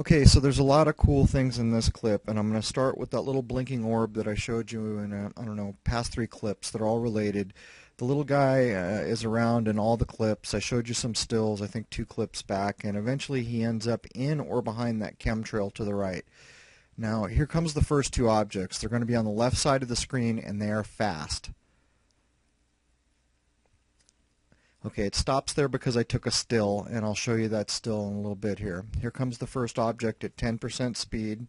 Okay, so there's a lot of cool things in this clip, and I'm going to start with that little blinking orb that I showed you in, I don't know, past three clips that are all related. The little guy is around in all the clips. I showed you some stills, I think two clips back, and eventually he ends up in or behind that chemtrail to the right. Now, here comes the first two objects. They're going to be on the left side of the screen, and they are fast. Okay, it stops there because I took a still, and I'll show you that still in a little bit here. Here comes the first object at 10% speed,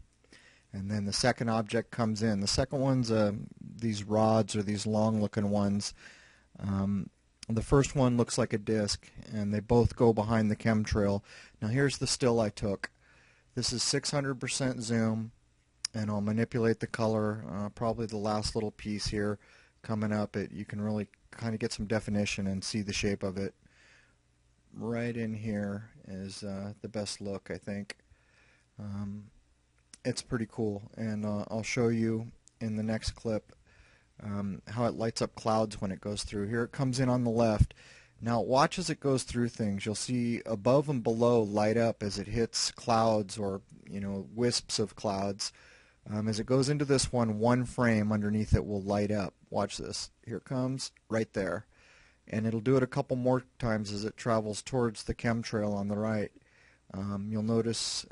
and then the second object comes in. The second one's these rods, or these long-looking ones. The first one looks like a disc, and they both go behind the chemtrail. Now here's the still I took. This is 600% zoom, and I'll manipulate the color, probably the last little piece here coming up. You can really kind of get some definition and see the shape of it. Right in here is the best look, I think. It's pretty cool, and I'll show you in the next clip how it lights up clouds when it goes through. Here it comes in on the left. Now watch as it goes through things. You'll see above and below light up as it hits clouds, or wisps of clouds. As it goes into this one frame underneath it will light up. Watch this. Here it comes, right there. And it'll do it a couple more times as it travels towards the chemtrail on the right. You'll notice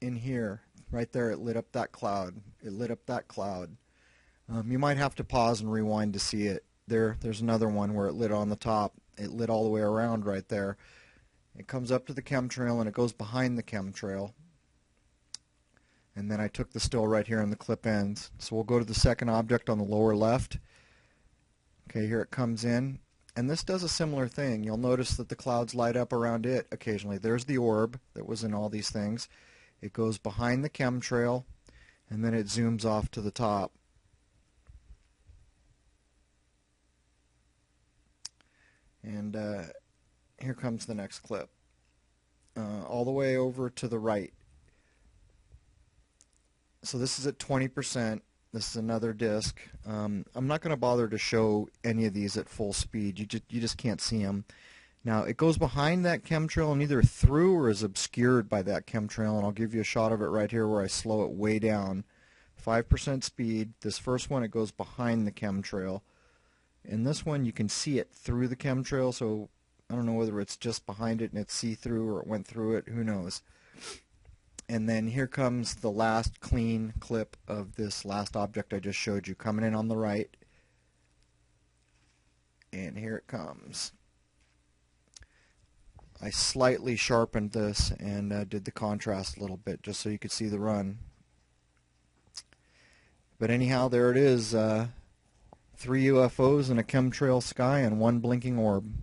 in here, right there, it lit up that cloud. It lit up that cloud. You might have to pause and rewind to see it. There's another one where it lit on the top. It lit all the way around right there. It comes up to the chemtrail and it goes behind the chemtrail. And then I took the still right here and the clip ends. So we'll go to the second object on the lower left. Okay, here it comes in. And this does a similar thing. You'll notice that the clouds light up around it occasionally. There's the orb that was in all these things. It goes behind the chemtrail, and then it zooms off to the top. And here comes the next clip. All the way over to the right. So this is at 20%. This is another disc. I'm not going to bother to show any of these at full speed. You just can't see them. Now it goes behind that chemtrail and either through or is obscured by that chemtrail, and I'll give you a shot of it right here where I slow it way down. 5% speed. This first one, it goes behind the chemtrail. In this one you can see it through the chemtrail, so I don't know whether it's just behind it and it's see-through or it went through it. Who knows? And then here comes the last clean clip of this last object I just showed you, coming in on the right. And here it comes. I slightly sharpened this and did the contrast a little bit just so you could see the run. But anyhow, there it is. 3 UFOs in a chemtrail sky and 1 blinking orb.